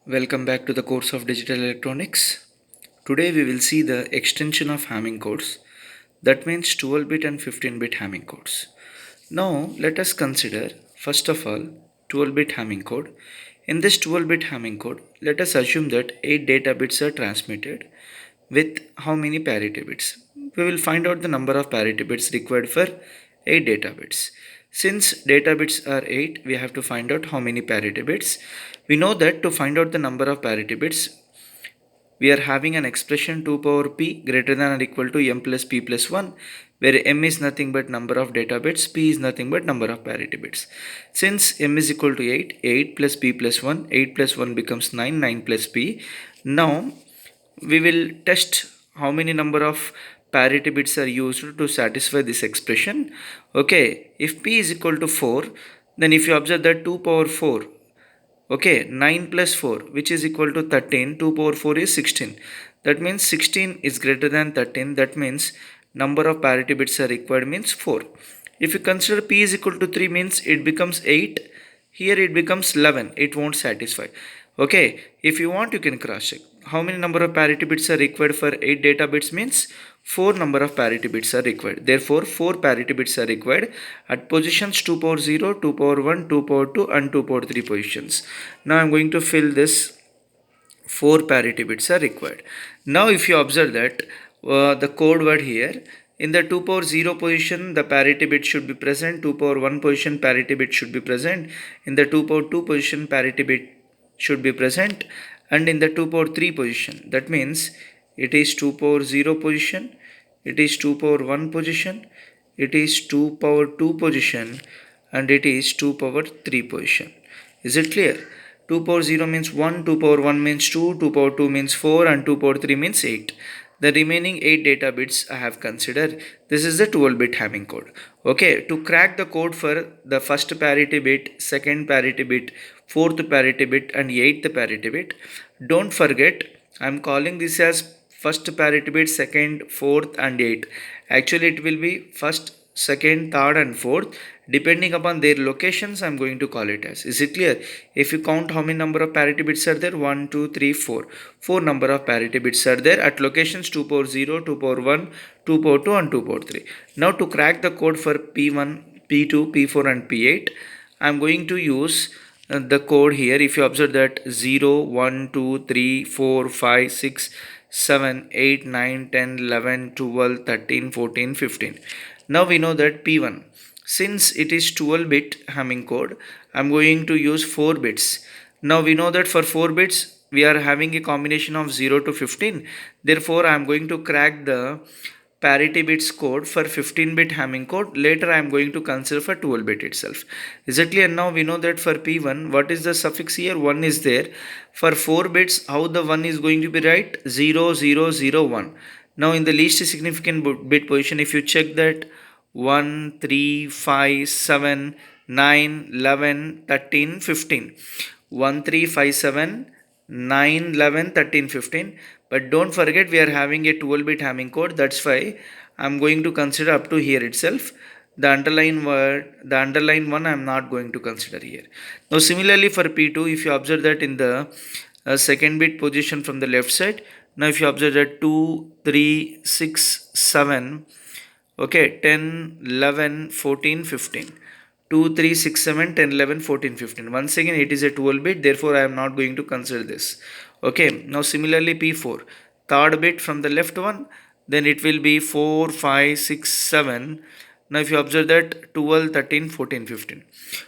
Welcome back to the course of Digital Electronics. Today we will see the extension of Hamming codes. That means 12-bit and 15-bit Hamming codes. Now let us consider first of all 12-bit Hamming code. In this 12-bit Hamming code, let us assume that 8 data bits are transmitted with how many parity bits? We will find out the number of parity bits required for 8 data bits. Since data bits are 8, we have to find out how many parity bits. We know that to find out the number of parity bits, we are having an expression 2 power p greater than or equal to m plus p plus 1, where m is nothing but number of data bits, p is nothing but number of parity bits. Since m is equal to 8, 8 plus p plus 1, 8 plus 1 becomes 9, 9 plus p. Now we will test how many number of parity bits are used to satisfy this expression. Okay, if p is equal to 4, then if you observe that 2 power 4, okay, 9 plus 4, which is equal to 13, 2 power 4 is 16. That means 16 is greater than 13. That means number of parity bits are required means 4. If you consider p is equal to 3 means it becomes 8. Here it becomes 11. It won't satisfy. Okay, if you want you can cross check. How many number of parity bits are required for 8 data bits means 4 number of parity bits are required. Therefore 4 parity bits are required at positions 2 power 0, 2 power 1, 2 power 2 and 2 power 3 positions. Now I am going to fill this 4 parity bits are required. Now if you observe that the code word here, in the 2 power 0 position the parity bit should be present, 2 power 1 position parity bit should be present, in the 2 power 2 position parity bit should be present, and in the 2 power 3 position, that means it is 2 power 0 position, it is 2 power 1 position, it is 2 power 2 position, and it is 2 power 3 position. Is it clear? 2 power 0 means 1, 2 power 1 means 2, 2 power 2 means 4 and 2 power 3 means 8. The remaining 8 data bits I have considered. This is the 12-bit Hamming code. Okay, to crack the code for the first parity bit, second parity bit, fourth parity bit and eighth parity bit, don't forget I am calling this as first parity bit, second, fourth and eighth. Actually it will be first, second, third and fourth. Depending upon their locations, I am going to call it as. Is it clear? If you count how many number of parity bits are there, 1, 2, 3, 4. 4 number of parity bits are there at locations 2 power 0, 2 power 1, 2 power 2 and 2 power 3. Now to crack the code for P1, P2, P4 and P8, I am going to use the code here. If you observe that 0, 1, 2, 3, 4, 5, 6, 7, 8, 9, 10, 11, 12, 13, 14, 15. Now we know that P1. Since it is 12-bit Hamming code, I am going to use 4 bits. Now we know that for 4 bits, we are having a combination of 0 to 15. Therefore, I am going to crack the parity bits code for 15-bit Hamming code. Later, I am going to consider for 12-bit itself. Is it clear? Now we know that for P1, what is the suffix here? 1 is there. For 4 bits, how the 1 is going to be right? 0, 0, 0, 1. Now in the least significant bit position, if you check that 1, 3, 5, 7, 9, 11, 13, 15. 1, 3, 5, 7, 9, 11, 13, 15. But don't forget we are having a 12-bit Hamming code. That's why I'm going to consider up to here itself. The underline word, the underline one I'm not going to consider here. Now similarly for P2, if you observe that in the second bit position from the left side, now if you observe that 2, 3, 6, 7, okay, 10, 11, 14, 15. 2, 3, 6, 7, 10, 11, 14, 15. Once again, it is a 12 bit, therefore I am not going to consider this. Okay, now similarly P4, third bit from the left one, then it will be 4, 5, 6, 7. Now if you observe that 12, 13, 14, 15.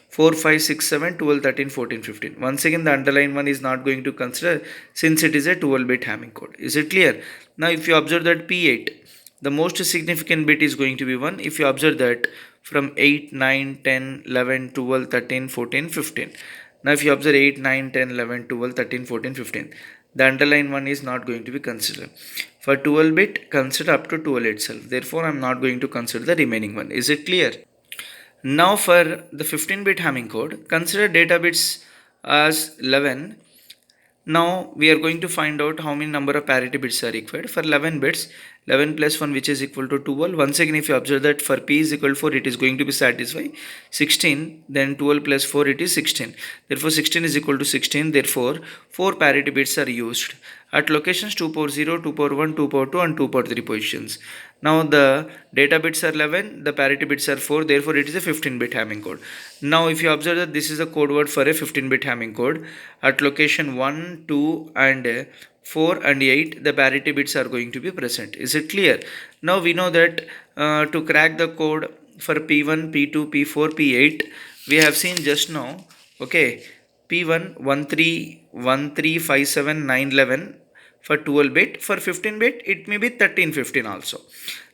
4, 5, 6, 7, 12, 13, 14, 15. Once again, the underline one is not going to consider since it is a 12-bit Hamming code. Is it clear? Now if you observe that P8, the most significant bit is going to be 1. If you observe that from 8, 9, 10, 11, 12, 13, 14, 15. Now if you observe 8, 9, 10, 11, 12, 13, 14, 15. The underline one is not going to be considered. For 12 bit, consider up to 12 itself. Therefore, I am not going to consider the remaining one. Is it clear? Now for the 15-bit Hamming code, consider data bits as 11. Now we are going to find out how many number of parity bits are required. For 11 bits, 11 plus 1 which is equal to 12. Once again, if you observe that for p is equal to 4, it is going to be satisfied 16, then 12 plus 4 it is 16. Therefore 16 is equal to 16. Therefore 4 parity bits are used at locations 2 power 0, 2 power 1, 2 power 2 and 2 power 3 positions. Now the data bits are 11, the parity bits are 4, therefore it is a 15-bit Hamming code. Now if you observe that this is a code word for a 15-bit Hamming code, at location 1, 2 and 4 and 8 the parity bits are going to be present. Is it clear? Now we know that to crack the code for P1, P2, P4, P8 we have seen just now. Okay, P1 1357 for 12 bit, for 15 bit it may be 1315 also.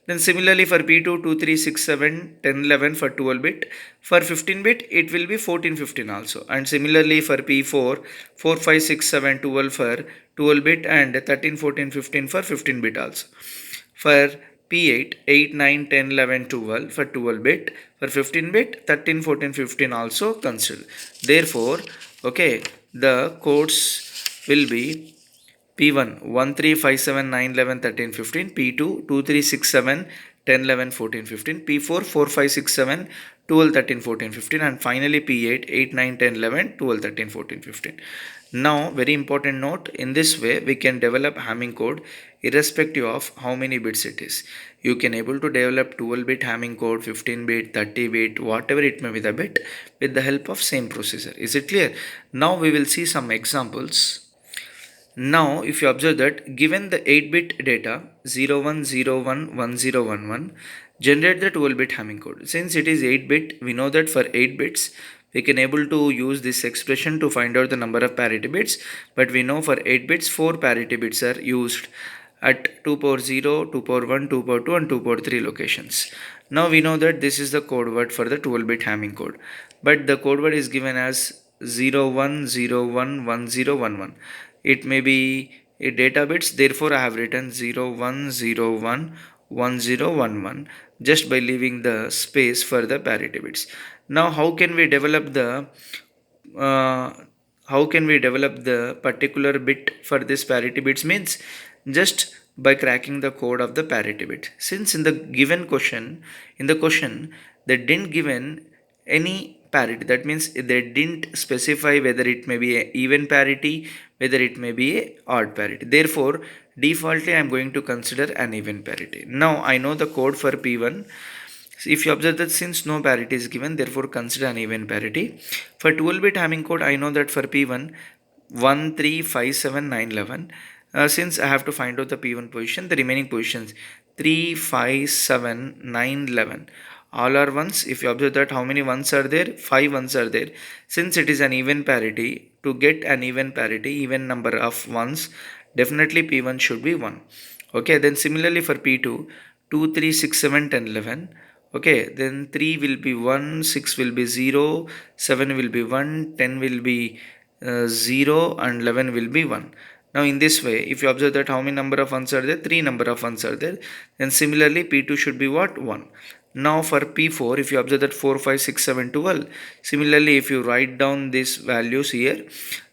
Then similarly for P2 2367 1011 for 12 bit, for 15 bit it will be 1415 also, and similarly for P4 4567 12 for 12 bit and 13 14 15 for 15 bit also. For P8 8 9 10 11 12 for 12 bit, for 15 bit 13 14 15 also considered. Therefore okay, the codes will be P1 1357 911 13 15, P2 2367 10 11 14 15, P4 4567 12 13 14 15, and finally P8 8 9 10 11 12 13 14 15. Now very important note, in this way we can develop Hamming code irrespective of how many bits it is. You can able to develop 12 bit Hamming code, 15 bit, 30 bit, whatever it may be the bit, with the help of same processor. Is it clear? Now we will see some examples. Now, if you observe that given the 8-bit data 01011011, generate the 12-bit Hamming code. Since it is 8-bit, we know that for 8 bits we can able to use this expression to find out the number of parity bits, but we know for 8 bits 4 parity bits are used at 2 power 0, 2 power 1, 2 power 2 and 2 power 3 locations. Now we know that this is the code word for the 12-bit Hamming code, but the code word is given as 01011011. It may be a data bits, therefore I have written 01011011 just by leaving the space for the parity bits. Now how can we develop the uh, particular bit for this parity bits? Means just by cracking the code of the parity bit. Since in the given question, they didn't given any parity, that means they didn't specify whether it may be a even parity, whether it may be a odd parity. Therefore defaultly I am going to consider an even parity. Now I know the code for P1. If you observe that since no parity is given, therefore consider an even parity. For 12-bit Hamming code, I know that for P1 1357911, since I have to find out the P1 position, the remaining positions 357911 all are ones. If you observe that how many ones are there, 5 ones are there. Since it is an even parity, to get an even parity, even number of ones, definitely P1 should be 1. Okay, then similarly for P2 2367 1011. Okay, then 3 will be 1, 6 will be 0, 7 will be 1, 10 will be 0 and 11 will be 1. Now in this way, if you observe that how many number of ones are there, 3 number of ones are there, then similarly P2 should be what? 1. Now for P4, if you observe that 4, 5, 6, 7, 12, similarly if you write down these values here,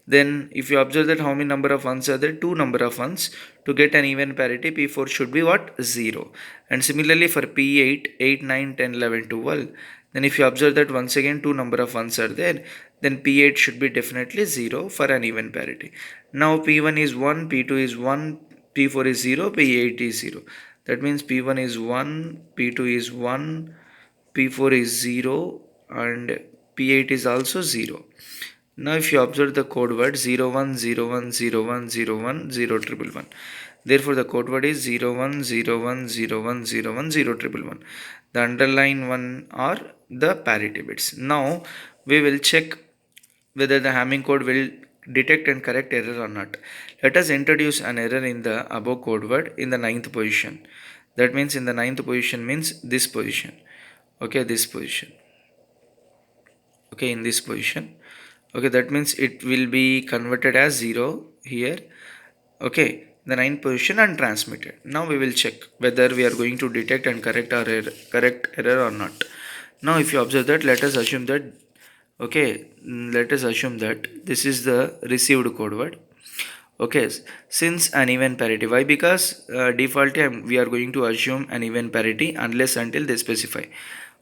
then if you observe that how many number of ones are there, 2 number of ones, to get an even parity P4 should be what? 0. And similarly for P8 8 9 10 11 12, then if you observe that once again 2 number of ones are there, then P8 should be definitely 0 for an even parity. Now P1 is 1, P2 is 1, P4 is 0, P8 is 0. That means P1 is 1, P2 is 1, P4 is 0 and P8 is also 0. Now if you observe the code word 010101010111, therefore the code word is 010101010111. The underlined one are the parity bits. Now we will check whether the Hamming code will detect and correct error or not. Let us introduce an error in the above code word in the ninth position. That means in the ninth position means this position. Okay, this position. Okay, in this position. Okay, that means it will be converted as 0 here. Okay, the ninth position and transmitted. Now we will check whether we are going to detect and correct error or not. Now if you observe that, let us assume that, okay, let us assume that this is the received code word. Okay, since an even parity, why? Because default we are going to assume an even parity unless until they specify.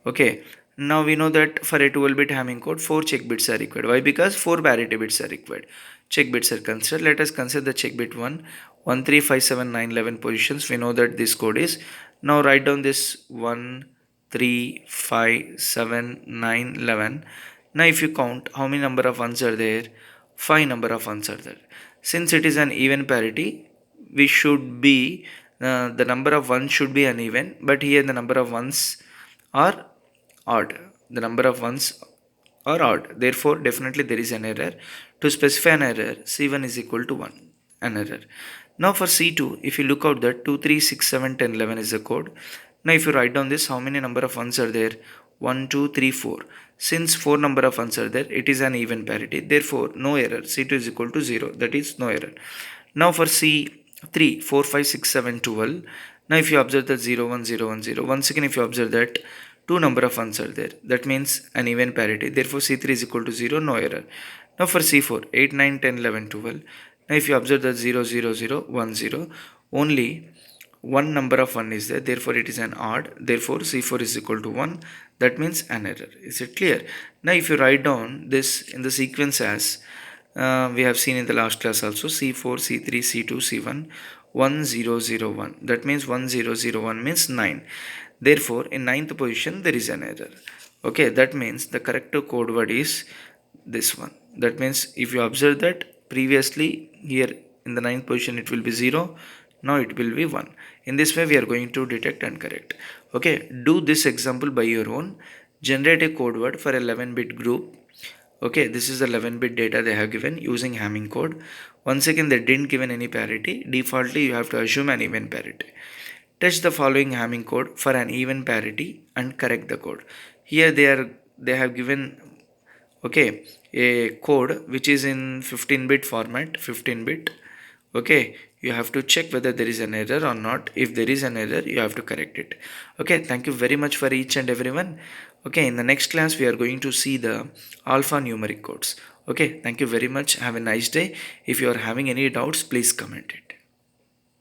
Okay, now we know that for a 12-bit Hamming code, 4 check bits are required. Why? Because 4 parity bits are required. Check bits are considered. Let us consider the check bit 1, 1, 3, 5, 7, 9, 11 positions. We know that this code is. Now write down this 1, 3, 5, 7, 9, 11. Now if you count how many number of ones are there, 5 number of ones are there. Since it is an even parity, we should be the number of ones should be uneven, but here the number of ones are odd. The number of ones are odd. Therefore, definitely there is an error. To specify an error, C1 is equal to 1. An error. Now for C2, if you look out that 2, 3, 6, 7, 10, 11 is the code. Now if you write down this, how many number of ones are there? 1, 2, 3, 4. Since 4 number of ones are there, it is an even parity. Therefore, no error. C2 is equal to 0. That is no error. Now for C3, 4, 5, 6, 7, 12. Now if you observe that 0, 1, 0, 1, 0. Once again, if you observe that two number of ones are there, that means an even parity. Therefore, C3 is equal to 0, no error. Now for C4, 8, 9, 10, 11, 12. Now if you observe that 0, 0, 0, 1, 0, only one number of 1 is there, therefore it is an odd, therefore C4 is equal to 1, that means an error. Is it clear? Now if you write down this in the sequence as we have seen in the last class also, C4, C3, C2, C1, 1, 0, 0, 1, that means 1, 0, 0, 1 means 9. Therefore in ninth position there is an error. Okay, that means the correct code word is this one. That means if you observe that previously here in the ninth position it will be 0, now it will be 1. In this way we are going to detect and correct. Okay, do this example by your own. Generate a code word for 11-bit group. Okay, this is the 11-bit data they have given using Hamming code. Once again they didn't given any parity. Defaultly you have to assume an even parity. Test the following Hamming code for an even parity and correct the code. Here they have given okay a code which is in 15-bit format, 15-bit. Okay, you have to check whether there is an error or not. If there is an error, you have to correct it. Okay, thank you very much for each and everyone. Okay, in the next class we are going to see the alphanumeric codes. Okay, thank you very much. Have a nice day. If you are having any doubts, please comment it.